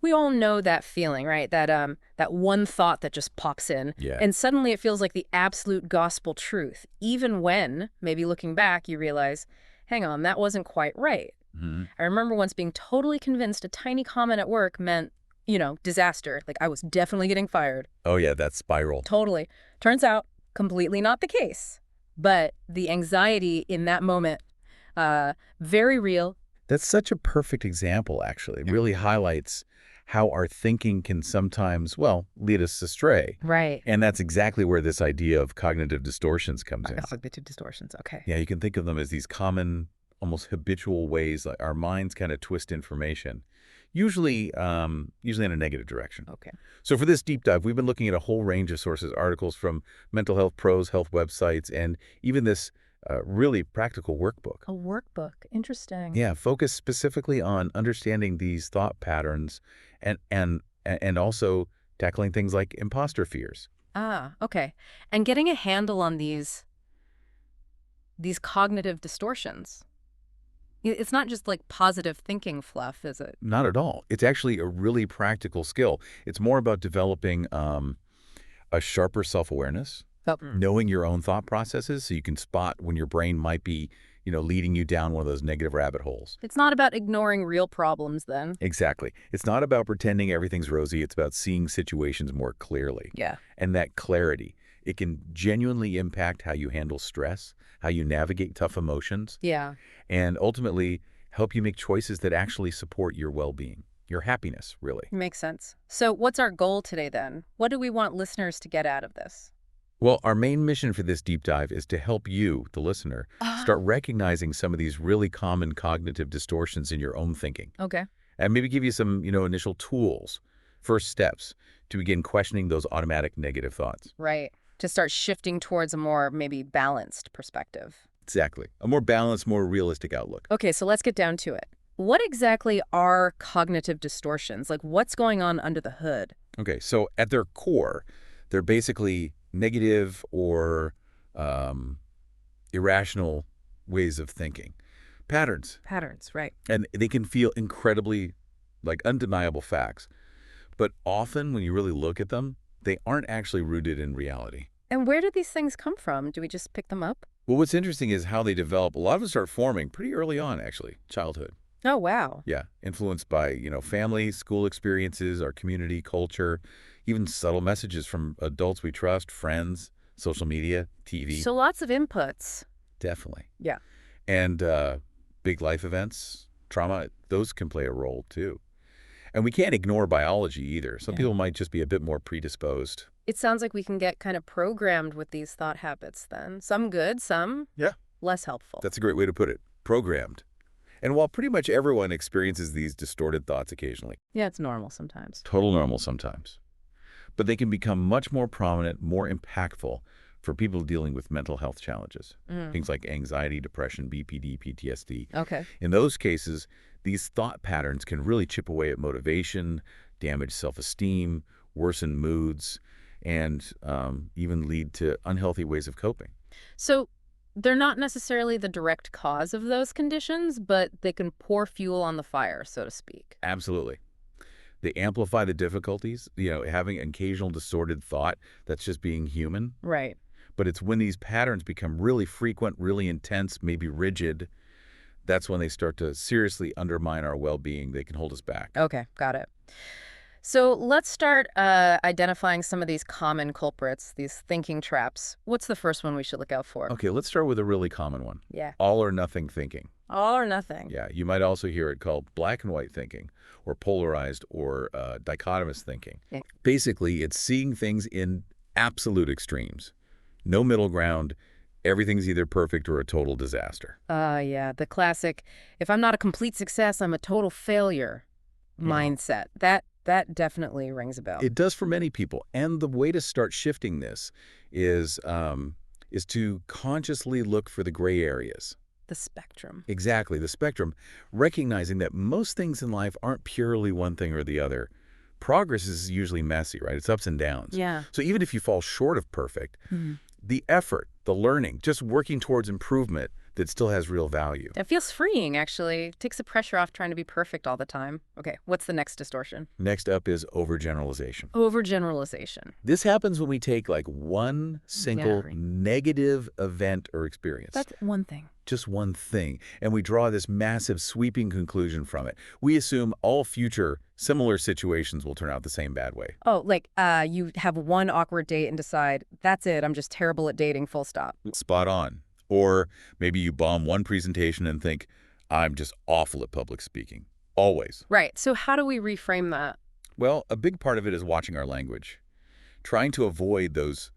We all know that feeling, right? That one thought that just pops in, Yeah. and suddenly it feels like the absolute gospel truth, even when, maybe looking back, you realize, hang on, that wasn't quite right. Mhm. I remember once being totally convinced a tiny comment at work meant, disaster. Like I was definitely getting fired. Oh, yeah, that spiral. Totally. Turns out, completely not the case. But the anxiety in that moment, very real. That's such a perfect example, actually. It really highlights how our thinking can sometimes, well, lead us astray. Right. And that's exactly where this idea of cognitive distortions comes in. Cognitive distortions. Okay. Yeah, you can think of them as these common, almost habitual ways like our minds kind of twist information, usually in a negative direction. Okay. So for this deep dive, we've been looking at a whole range of sources, articles from mental health pros, health websites, and even this really practical workbook. A workbook. Interesting. Yeah, focus specifically on understanding these thought patterns and also tackling things like imposter fears. Ah, okay. And getting a handle on these cognitive distortions. It's not just like positive thinking fluff, is it? Not at all. It's actually a really practical skill. It's more about developing a sharper self-awareness, Oh. knowing your own thought processes so you can spot when your brain might be, leading you down one of those negative rabbit holes. It's not about ignoring real problems then. Exactly. It's not about pretending everything's rosy. It's about seeing situations more clearly. Yeah. And that clarity, it can genuinely impact how you handle stress, how you navigate tough emotions, Yeah. and ultimately help you make choices that actually support your well-being, your happiness, really. Makes sense. So what's our goal today then? What do we want listeners to get out of this? Well, our main mission for this deep dive is to help you, the listener, start recognizing some of these really common cognitive distortions in your own thinking, Okay. and maybe give you some, initial tools, first steps to begin questioning those automatic negative thoughts. Right. To start shifting towards a more maybe balanced perspective. Exactly. A more balanced, more realistic outlook. Okay, so let's get down to it. What exactly are cognitive distortions? Like what's going on under the hood? Okay, so at their core, they're basically negative or irrational ways of thinking, patterns, Patterns, right. and they can feel incredibly like undeniable facts. But often when you really look at them, they aren't actually rooted in reality. And where do these things come from? Do we just pick them up? Well, what's interesting is how they develop. A lot of them start forming pretty early on, actually, childhood. Oh, wow. Yeah, influenced by, family, school experiences, our community, culture, even subtle messages from adults we trust, friends, social media, TV. So lots of inputs. Definitely. Yeah. And big life events, trauma, those can play a role too. And we can't ignore biology either. Some people might just be a bit more predisposed. It sounds like we can get kind of programmed with these thought habits then. Some good, some less helpful. That's a great way to put it. Programmed. And while pretty much everyone experiences these distorted thoughts occasionally, Yeah, it's normal sometimes. total normal sometimes, but they can become much more prominent, more impactful for people dealing with mental health challenges. Things like anxiety, depression, BPD, PTSD. Okay. In those cases, these thought patterns can really chip away at motivation, damage self-esteem, worsen moods, and even lead to unhealthy ways of coping. So they're not necessarily the direct cause of those conditions, but they can pour fuel on the fire, so to speak. Absolutely. They amplify the difficulties, having occasional distorted thought, that's just being human. Right. But it's when these patterns become really frequent, really intense, maybe rigid, that's when they start to seriously undermine our well-being. They can hold us back. Okay, got it. So let's start identifying some of these common culprits, these thinking traps. What's the first one we should look out for? Okay, let's start with a really common one. Yeah. All or nothing thinking. All or nothing. Yeah, you might also hear it called black and white thinking, or polarized, or dichotomous thinking. Yeah. Basically, it's seeing things in absolute extremes. No middle ground. Everything's either perfect or a total disaster. Yeah, the classic, if I'm not a complete success, I'm a total failure mindset. That definitely rings a bell. It does for many people. And the way to start shifting this is to consciously look for the gray areas. The spectrum. Exactly, the spectrum, recognizing that most things in life aren't purely one thing or the other. Progress is usually messy, right? It's ups and downs. Yeah. So even if you fall short of perfect, the effort, the learning, just working towards improvement, that still has real value. It feels freeing, actually. Takes the pressure off trying to be perfect all the time. Okay, what's the next distortion? Next up is overgeneralization. Overgeneralization. This happens when we take like one Yeah. single negative event or experience, That's one thing. just one thing, and we draw this massive sweeping conclusion from it. We assume all future similar situations will turn out the same bad way. Oh, like, you have one awkward date and decide, that's it, I'm just terrible at dating, full stop. Spot on. Or maybe you bomb one presentation and think, I'm just awful at public speaking. Always. Right, so how do we reframe that? Well, a big part of it is watching our language, trying to avoid those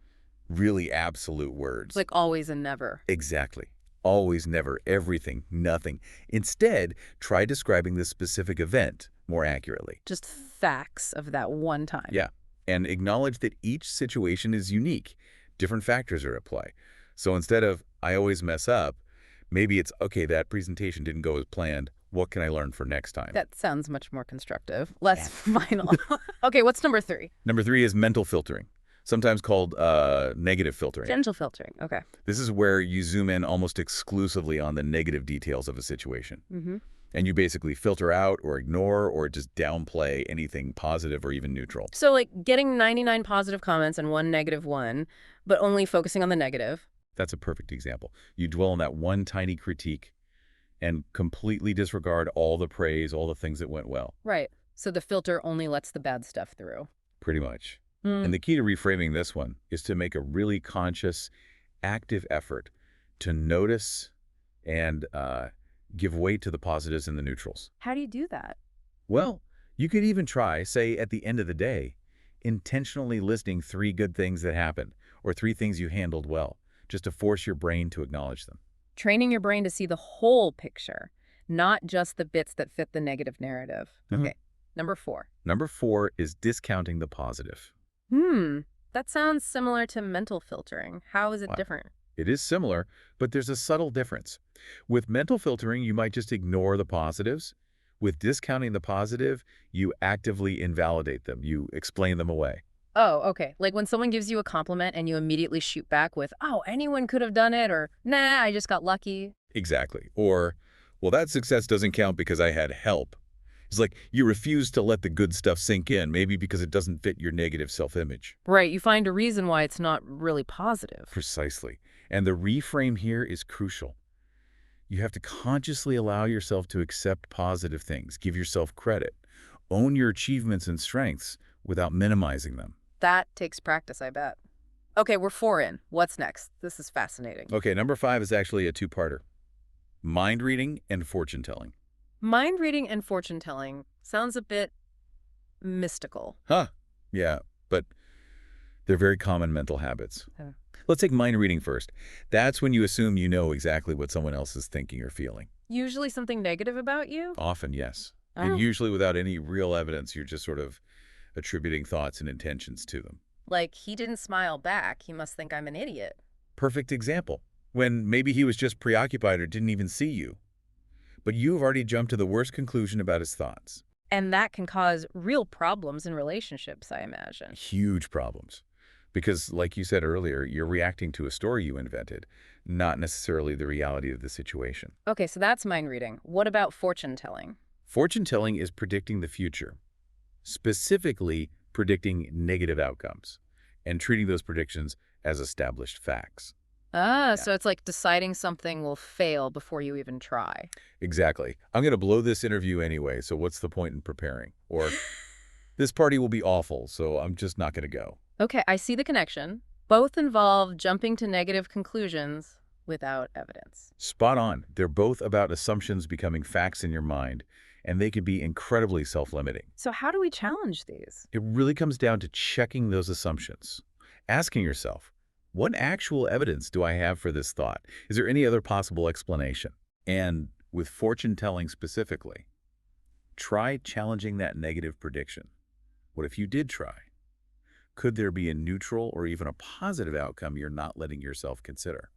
really absolute words. Like always and never. Exactly. Always, never, everything, nothing. Instead, try describing the specific event more accurately. Just facts of that one time. Yeah, and acknowledge that each situation is unique. Different factors are at play. So instead of, I always mess up, maybe it's, okay, that presentation didn't go as planned. What can I learn for next time? That sounds much more constructive, less final. Okay, what's number 3? Number 3 is mental filtering, sometimes called negative filtering. Gentle filtering. Okay. This is where you zoom in almost exclusively on the negative details of a situation. Mm-hmm. And you basically filter out or ignore or just downplay anything positive or even neutral. So like getting 99 positive comments and one negative one, but only focusing on the negative. That's a perfect example. You dwell on that one tiny critique and completely disregard all the praise, all the things that went well. Right. So the filter only lets the bad stuff through. Pretty much. Mm. And the key to reframing this one is to make a really conscious, active effort to notice and give weight to the positives and the neutrals. How do you do that? Well, you could even try, say, at the end of the day, intentionally listing 3 good things that happened or 3 things you handled well, just to force your brain to acknowledge them. Training your brain to see the whole picture, not just the bits that fit the negative narrative. Mhm. Okay. Number 4. Number 4 is discounting the positive. That sounds similar to mental filtering. How is it Wow. different? It is similar, but there's a subtle difference. With mental filtering, you might just ignore the positives. With discounting the positive, you actively invalidate them. You explain them away. Oh, okay. Like when someone gives you a compliment and you immediately shoot back with, oh, anyone could have done it, or nah, I just got lucky. Exactly. Or, well, that success doesn't count because I had help. It's like you refuse to let the good stuff sink in, maybe because it doesn't fit your negative self-image. Right. You find a reason why it's not really positive. Precisely. And the reframe here is crucial. You have to consciously allow yourself to accept positive things, give yourself credit, own your achievements and strengths without minimizing them. That takes practice, I bet. Okay, we're 4 in. What's next? This is fascinating. Okay, number 5 is actually a 2-parter. Mind reading and fortune telling. Mind reading and fortune telling sounds a bit mystical. Huh. Yeah, but they're very common mental habits. Oh. Let's take mind reading first. That's when you assume you know exactly what someone else is thinking or feeling. Usually something negative about you? Often, yes. Oh. And usually without any real evidence, you're just sort of attributing thoughts and intentions to them. Like, he didn't smile back. He must think I'm an idiot. Perfect example. When maybe he was just preoccupied or didn't even see you. But you've already jumped to the worst conclusion about his thoughts. And that can cause real problems in relationships, I imagine. Huge problems. Because, like you said earlier, you're reacting to a story you invented, not necessarily the reality of the situation. Okay, so that's mind reading. What about fortune telling? Fortune telling is predicting the future, specifically predicting negative outcomes, and treating those predictions as established facts. So it's like deciding something will fail before you even try. Exactly. I'm going to blow this interview anyway, so what's the point in preparing? Or, this party will be awful, so I'm just not going to go. Okay, I see the connection. Both involve jumping to negative conclusions without evidence. Spot on. They're both about assumptions becoming facts in your mind, and they could be incredibly self-limiting. So how do we challenge these? It really comes down to checking those assumptions. Asking yourself, what actual evidence do I have for this thought? Is there any other possible explanation? And with fortune telling specifically, try challenging that negative prediction. What if you did try? Could there be a neutral or even a positive outcome you're not letting yourself consider?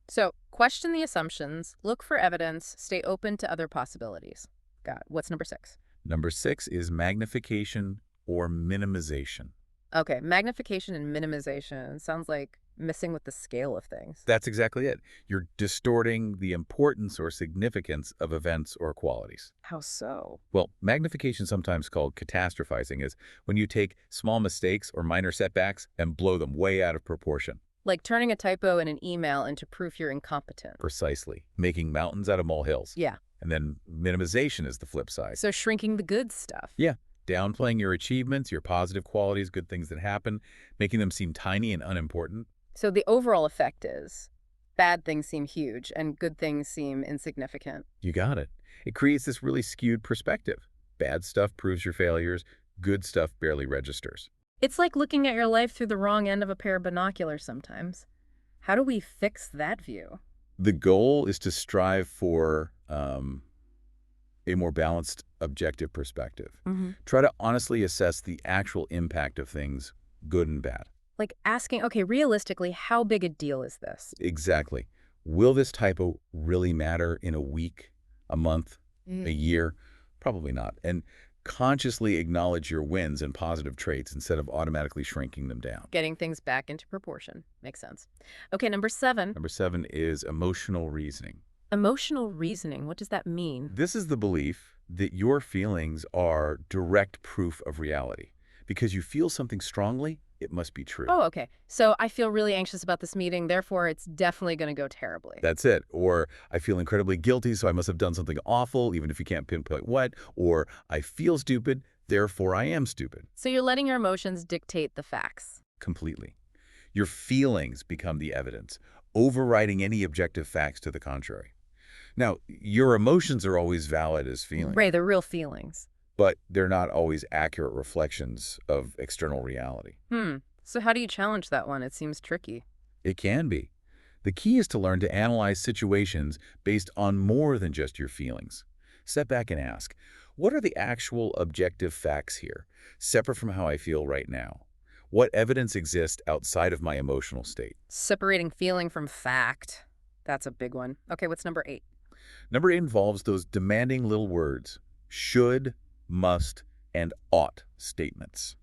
So question the assumptions, look for evidence, stay open to other possibilities. Got it. What's number 6? Number 6 is magnification or minimization. Okay, magnification and minimization sounds like messing with the scale of things. That's exactly it. You're distorting the importance or significance of events or qualities. How so? Well, magnification, sometimes called catastrophizing, is when you take small mistakes or minor setbacks and blow them way out of proportion. Like turning a typo in an email into proof you're incompetent. Precisely. Making mountains out of molehills. Yeah. And then minimization is the flip side. So shrinking the good stuff. Yeah. Downplaying your achievements, your positive qualities, good things that happen, making them seem tiny and unimportant. So the overall effect is bad things seem huge and good things seem insignificant. You got it. It creates this really skewed perspective. Bad stuff proves your failures. Good stuff barely registers. It's like looking at your life through the wrong end of a pair of binoculars sometimes. How do we fix that view? The goal is to strive for a more balanced, objective perspective. Try to honestly assess the actual impact of things, good and bad. Like asking, okay, realistically, how big a deal is this? Exactly. Will this typo really matter in a week, a month, a year? Probably not. And consciously acknowledge your wins and positive traits instead of automatically shrinking them down. Getting things back into proportion. Makes sense. Okay, number 7. Number 7 is emotional reasoning. Emotional reasoning. What does that mean? This is the belief that your feelings are direct proof of reality. Because you feel something strongly, it must be true. Oh, okay. So I feel really anxious about this meeting, therefore it's definitely going to go terribly. That's it. Or I feel incredibly guilty, so I must have done something awful, even if you can't pinpoint what. Or I feel stupid, therefore I am stupid. So you're letting your emotions dictate the facts. Completely. Your feelings become the evidence, overriding any objective facts to the contrary. Now, your emotions are always valid as feelings. Right, they're real feelings. But they're not always accurate reflections of external reality. So how do you challenge that one? It seems tricky. It can be. The key is to learn to analyze situations based on more than just your feelings. Step back and ask, what are the actual objective facts here, separate from how I feel right now? What evidence exists outside of my emotional state? Separating feeling from fact. That's a big one. Okay, what's number 8? Number 8 involves those demanding little words, should, must, and ought statements.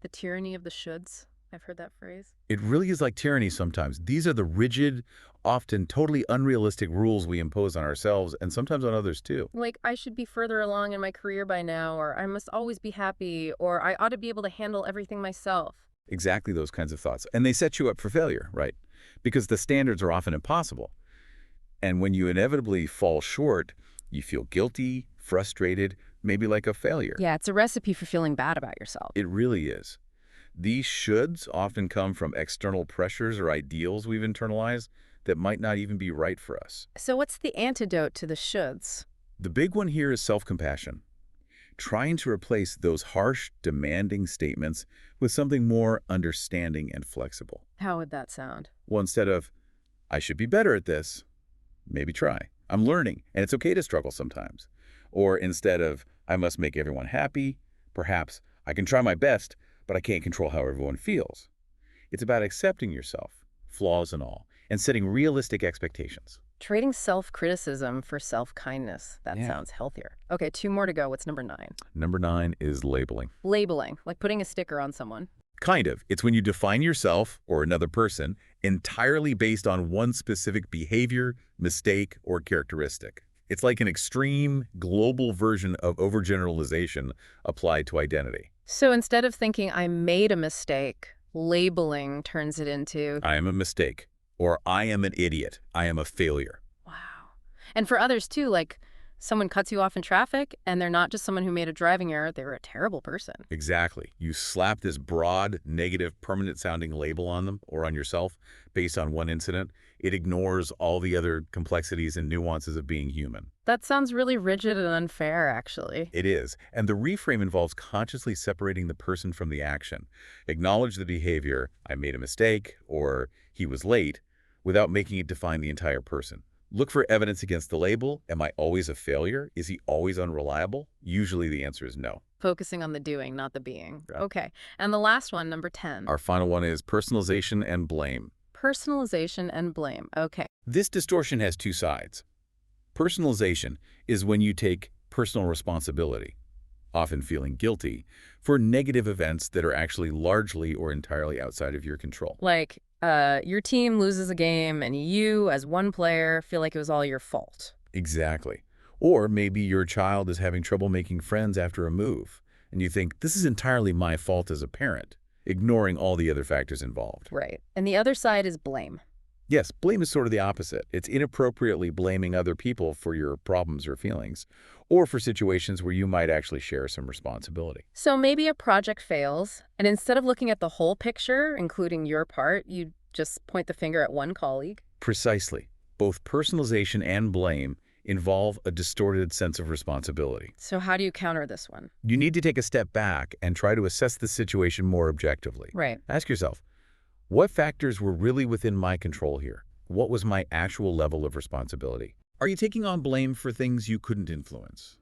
The tyranny of the shoulds. I've heard that phrase. It really is like tyranny sometimes. These are the rigid, often totally unrealistic rules we impose on ourselves and sometimes on others too. Like, I should be further along in my career by now, or I must always be happy, or I ought to be able to handle everything myself. Exactly those kinds of thoughts. And they set you up for failure, right? Because the standards are often impossible. And when you inevitably fall short, you feel guilty, frustrated, maybe like a failure. Yeah, it's a recipe for feeling bad about yourself. It really is. These shoulds often come from external pressures or ideals we've internalized that might not even be right for us. So what's the antidote to the shoulds? The big one here is self-compassion. Trying to replace those harsh, demanding statements with something more understanding and flexible. How would that sound? Well, instead of, I should be better at this, maybe try. I'm learning, and it's okay to struggle sometimes. Or instead of, I must make everyone happy, perhaps, I can try my best, but I can't control how everyone feels. It's about accepting yourself, flaws and all, and setting realistic expectations. Trading self-criticism for self-kindness. That sounds healthier. Okay, 2 more to go. What's number 9? Number 9 is labeling. Labeling, like putting a sticker on someone. Kind of. It's when you define yourself or another person entirely based on one specific behavior, mistake, or characteristic. It's like an extreme, global version of overgeneralization applied to identity. So instead of thinking I made a mistake, labeling turns it into, I am a mistake, or I am an idiot, I am a failure. wow. And for others too, like someone cuts you off in traffic and they're not just someone who made a driving error, they were a terrible person. Exactly. You slap this broad, negative, permanent-sounding label on them or on yourself based on one incident. It ignores all the other complexities and nuances of being human. That sounds really rigid and unfair, actually. It is. And the reframe involves consciously separating the person from the action. Acknowledge the behavior, I made a mistake, or he was late, without making it define the entire person. Look for evidence against the label. Am I always a failure? Is he always unreliable? Usually the answer is no. Focusing on the doing, not the being. Right. Okay. And the last one, number 10. Our final one is personalization and blame. Personalization and blame. Okay. This distortion has two sides. Personalization is when you take personal responsibility, often feeling guilty, for negative events that are actually largely or entirely outside of your control. Like, Your team loses a game and you, as one player, feel like it was all your fault. Exactly. Or maybe your child is having trouble making friends after a move, and you think, this is entirely my fault as a parent, ignoring all the other factors involved. Right. And the other side is blame. Yes, blame is sort of the opposite. It's inappropriately blaming other people for your problems or feelings, or for situations where you might actually share some responsibility. So maybe a project fails, and instead of looking at the whole picture, including your part, you just point the finger at one colleague. Precisely. Both personalization and blame involve a distorted sense of responsibility. So how do you counter this one? You need to take a step back and try to assess the situation more objectively. Right. Ask yourself, what factors were really within my control here? What was my actual level of responsibility? Are you taking on blame for things you couldn't influence?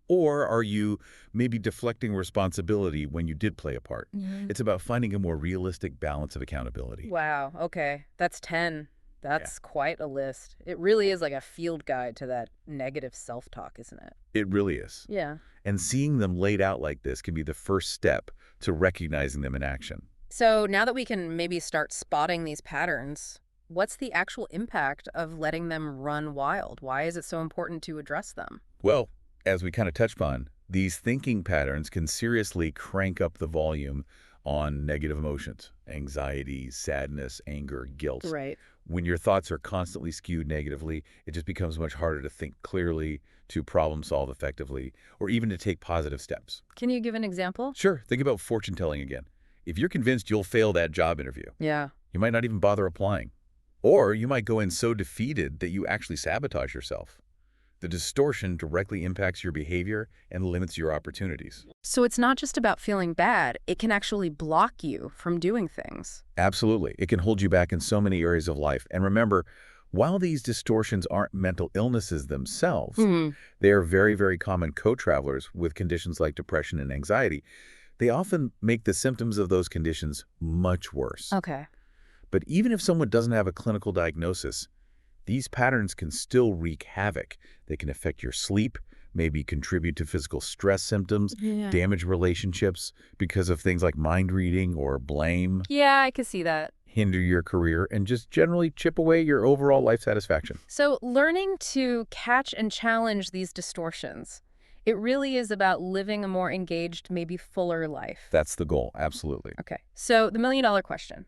Or are you maybe deflecting responsibility when you did play a part? It's about finding a more realistic balance of accountability. Wow, okay. That's 10. Yeah, That's quite a list. It really is like a field guide to that negative self-talk, isn't it? it really is. Yeah. And seeing them laid out like this can be the first step to recognizing them in action. So now that we can maybe start spotting these patterns, what's the actual impact of letting them run wild? Why is it so important to address them? Well, as we kind of touched on, these thinking patterns can seriously crank up the volume on negative emotions, anxiety, sadness, anger, guilt. Right. When your thoughts are constantly skewed negatively, it just becomes much harder to think clearly, to problem solve effectively, or even to take positive steps. Can you give an example? Sure, think about fortune telling again. If you're convinced you'll fail that job interview, Yeah. you might not even bother applying. Or you might go in so defeated that you actually sabotage yourself. The distortion directly impacts your behavior and limits your opportunities. So it's not just about feeling bad, it can actually block you from doing things. Absolutely. It can hold you back in so many areas of life. And remember, while these distortions aren't mental illnesses themselves, they are very, very common co-travelers with conditions like depression and anxiety. They often make the symptoms of those conditions much worse. Okay. But even if someone doesn't have a clinical diagnosis, these patterns can still wreak havoc. They can affect your sleep, maybe contribute to physical stress symptoms, Yeah. damage relationships because of things like mind reading or blame, Yeah, I could see that. hinder your career, and just generally chip away your overall life satisfaction. So learning to catch and challenge these distortions, it really is about living a more engaged, maybe fuller life. That's the goal, absolutely. Okay. So the million-dollar question.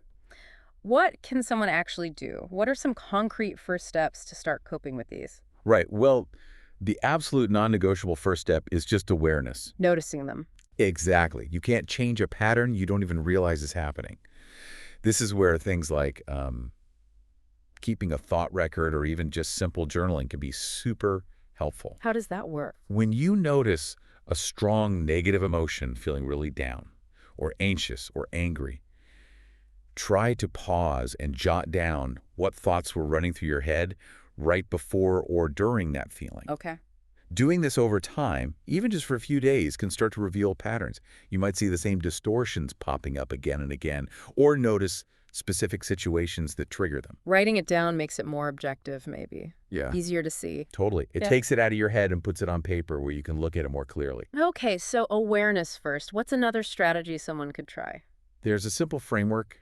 What can someone actually do? What are some concrete first steps to start coping with these? Right. Well, the absolute non-negotiable first step is just awareness. Noticing them. Exactly. You can't change a pattern you don't even realize is happening. This is where things like keeping a thought record or even just simple journaling can be super helpful. How does that work? When you notice a strong negative emotion, feeling really down or anxious or angry, try to pause and jot down what thoughts were running through your head right before or during that feeling. Okay. Doing this over time, even just for a few days, can start to reveal patterns. You might see the same distortions popping up again and again, or notice specific situations that trigger them. Writing it down makes it more objective, maybe. Yeah. Easier to see. Totally. It Yeah. takes it out of your head and puts it on paper where you can look at it more clearly. Okay, so awareness first. What's another strategy someone could try? There's a simple framework,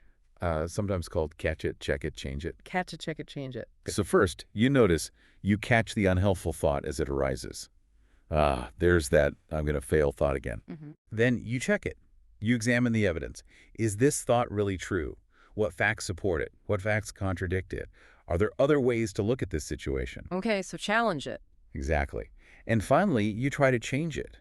sometimes called catch it, check it, change it. Catch it, check it, change it. So first, you notice you catch the unhelpful thought as it arises. There's that I'm going to fail thought again. Then you check it. You examine the evidence. Is this thought really true? What facts support it? What facts contradict it? Are there other ways to look at this situation? Okay, so challenge it. Exactly. And finally, you try to change it.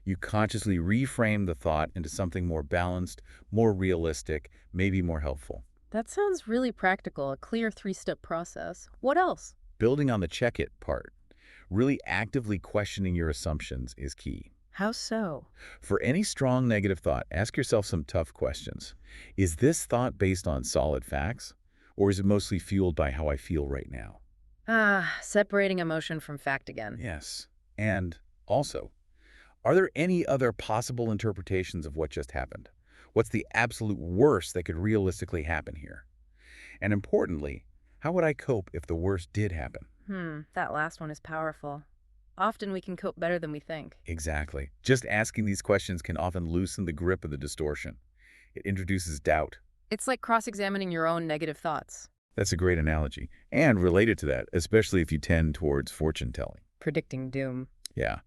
You consciously reframe the thought into something more balanced, more realistic, maybe more helpful. That sounds really practical, a clear three-step process. What else? Building on the check it part, really actively questioning your assumptions is key. How so? For any strong negative thought, ask yourself some tough questions. Is this thought based on solid facts, or is it mostly fueled by how I feel right now? Separating emotion from fact again. Yes. And also, are there any other possible interpretations of what just happened? What's the absolute worst that could realistically happen here? And importantly, how would I cope if the worst did happen? That last one is powerful. Often we can cope better than we think. Exactly. Just asking these questions can often loosen the grip of the distortion. It introduces doubt, It's like cross-examining your own negative thoughts. That's a great analogy. And related to that, especially if you tend towards fortune telling. Predicting doom. Yeah.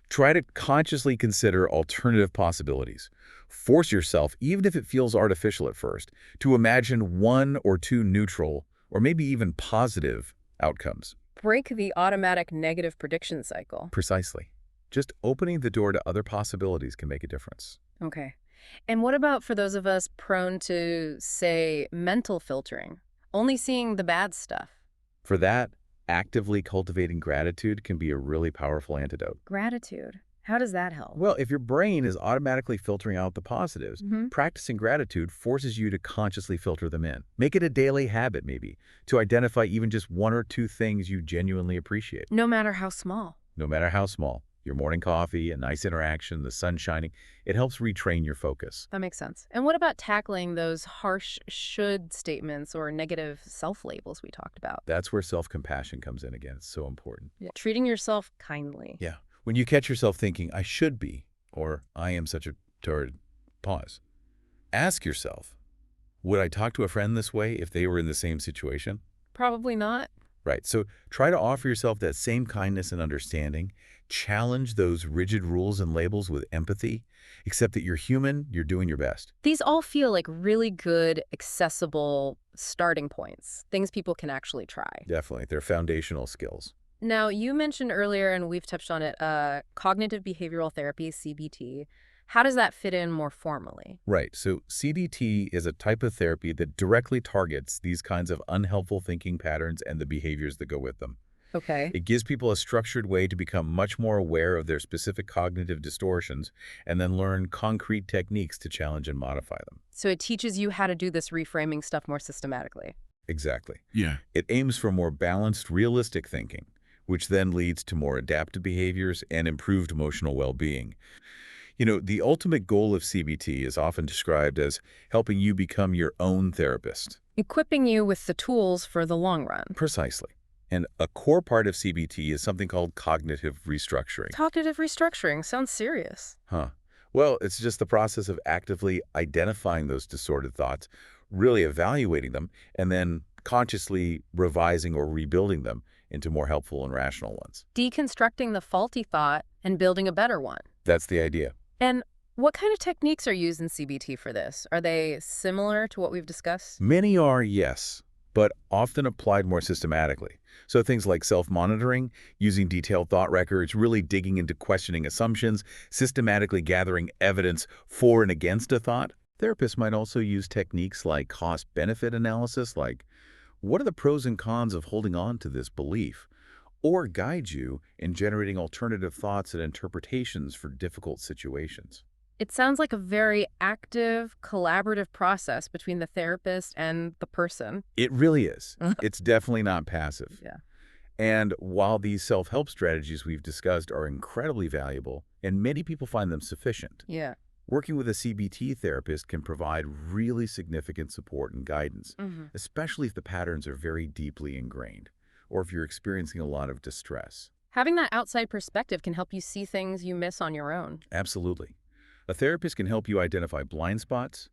Try to consciously consider alternative possibilities. Force yourself, even if it feels artificial at first, to imagine one or two neutral or maybe even positive outcomes. Break the automatic negative prediction cycle. Precisely. Just opening the door to other possibilities can make a difference. Okay. And what about for those of us prone to, say, mental filtering? Only seeing the bad stuff. For that, actively cultivating gratitude can be a really powerful antidote. Gratitude. How does that help? Well, if your brain is automatically filtering out the positives, practicing gratitude forces you to consciously filter them in. Make it a daily habit, maybe, to identify even just one or two things you genuinely appreciate. No matter how small. No matter how small. Your morning coffee, a nice interaction, the sun shining, it helps retrain your focus. That makes sense. And what about tackling those harsh should statements or negative self-labels we talked about? That's where self-compassion comes in again. It's so important. Yeah. Treating yourself kindly. Yeah. When you catch yourself thinking, I should be, or I am such a turd, pause. Ask yourself, would I talk to a friend this way if they were in the same situation? Probably not. Right. So try to offer yourself that same kindness and understanding. Challenge those rigid rules and labels with empathy. Accept that you're human, you're doing your best. These all feel like really good, accessible starting points, things people can actually try. Definitely. They're foundational skills. Now, you mentioned earlier, and we've touched on it, cognitive behavioral therapy, CBT. How does that fit in more formally? Right. So CBT is a type of therapy that directly targets these kinds of unhelpful thinking patterns and the behaviors that go with them. Okay. It gives people a structured way to become much more aware of their specific cognitive distortions and then learn concrete techniques to challenge and modify them. So it teaches you how to do this reframing stuff more systematically. Exactly. Yeah. It aims for more balanced, realistic thinking, which then leads to more adaptive behaviors and improved emotional well-being. You know, the ultimate goal of CBT is often described as helping you become your own therapist. Equipping you with the tools for the long run. Precisely. And a core part of CBT is something called cognitive restructuring. Cognitive restructuring sounds serious. Huh. Well, it's just the process of actively identifying those distorted thoughts, really evaluating them, and then consciously revising or rebuilding them into more helpful and rational ones. Deconstructing the faulty thought and building a better one. That's the idea. And what kind of techniques are used in CBT for this? Are they similar to what we've discussed? Many are, yes, but often applied more systematically. So things like self-monitoring, using detailed thought records, really digging into questioning assumptions, systematically gathering evidence for and against a thought. Therapists might also use techniques like cost-benefit analysis, like what are the pros and cons of holding on to this belief, or guide you in generating alternative thoughts and interpretations for difficult situations. It sounds like a very active, collaborative process between the therapist and the person. It really is. It's definitely not passive. Yeah. And while these self-help strategies we've discussed are incredibly valuable, and many people find them sufficient, Yeah. working with a CBT therapist can provide really significant support and guidance, especially if the patterns are very deeply ingrained, or if you're experiencing a lot of distress. Having that outside perspective can help you see things you miss on your own. Absolutely. A therapist can help you identify blind spots,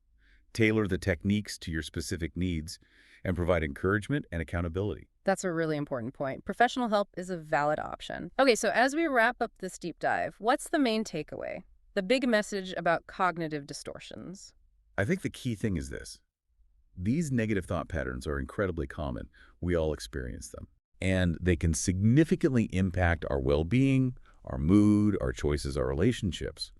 tailor the techniques to your specific needs, and provide encouragement and accountability. That's a really important point. Professional help is a valid option. Okay, so as we wrap up this deep dive, what's the main takeaway? The big message about cognitive distortions? I think the key thing is this. These negative thought patterns are incredibly common. We all experience them. And they can significantly impact our well-being, our mood, our choices, our relationships.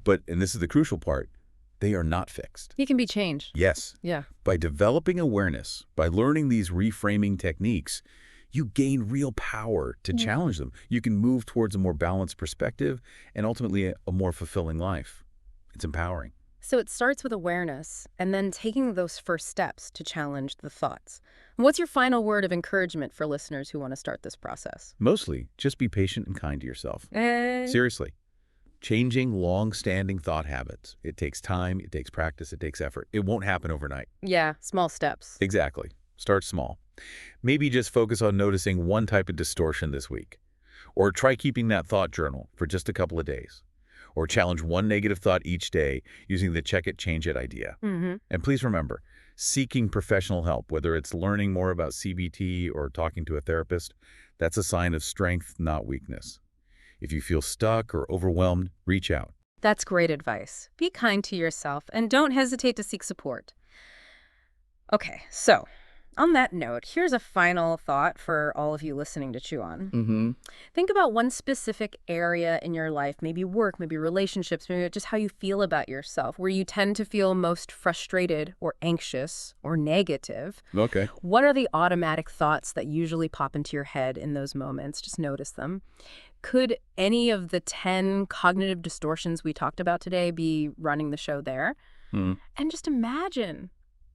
But, and this is the crucial part, they are not fixed. It can be changed. Yes. Yeah. By developing awareness, by learning these reframing techniques, you gain real power to challenge them. You can move towards a more balanced perspective and ultimately a more fulfilling life. It's empowering. So it starts with awareness and then taking those first steps to challenge the thoughts. What's your final word of encouragement for listeners who want to start this process? Mostly, just be patient and kind to yourself. Seriously. Changing long-standing thought habits. It takes time, it takes practice, it takes effort. It won't happen overnight. Yeah, small steps. Exactly. Start small. Maybe just focus on noticing one type of distortion this week. Or try keeping that thought journal for just a couple of days. or challenge one negative thought each day using the check it, change it idea. Mm-hmm. And please remember, seeking professional help, whether it's learning more about CBT or talking to a therapist, that's a sign of strength, not weakness. If you feel stuck or overwhelmed, reach out. That's great advice. Be kind to yourself and don't hesitate to seek support. Okay, so on that note, here's a final thought for all of you listening to chew on. Mm-hmm. Think about one specific area in your life, maybe work, maybe relationships, maybe just how you feel about yourself, where you tend to feel most frustrated or anxious or negative. Okay. What are the automatic thoughts that usually pop into your head in those moments? Just notice them. Could any of the 10 cognitive distortions we talked about today be running the show there? Hmm. And just imagine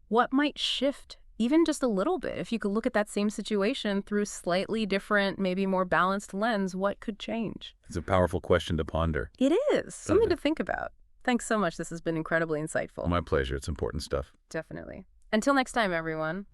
what might shift even just a little bit. If you could look at that same situation through slightly different, maybe more balanced lens, what could change? It's a powerful question to ponder. It is. Something Okay. to think about. Thanks so much. This has been incredibly insightful. My pleasure. It's important stuff. Definitely. Until next time, everyone.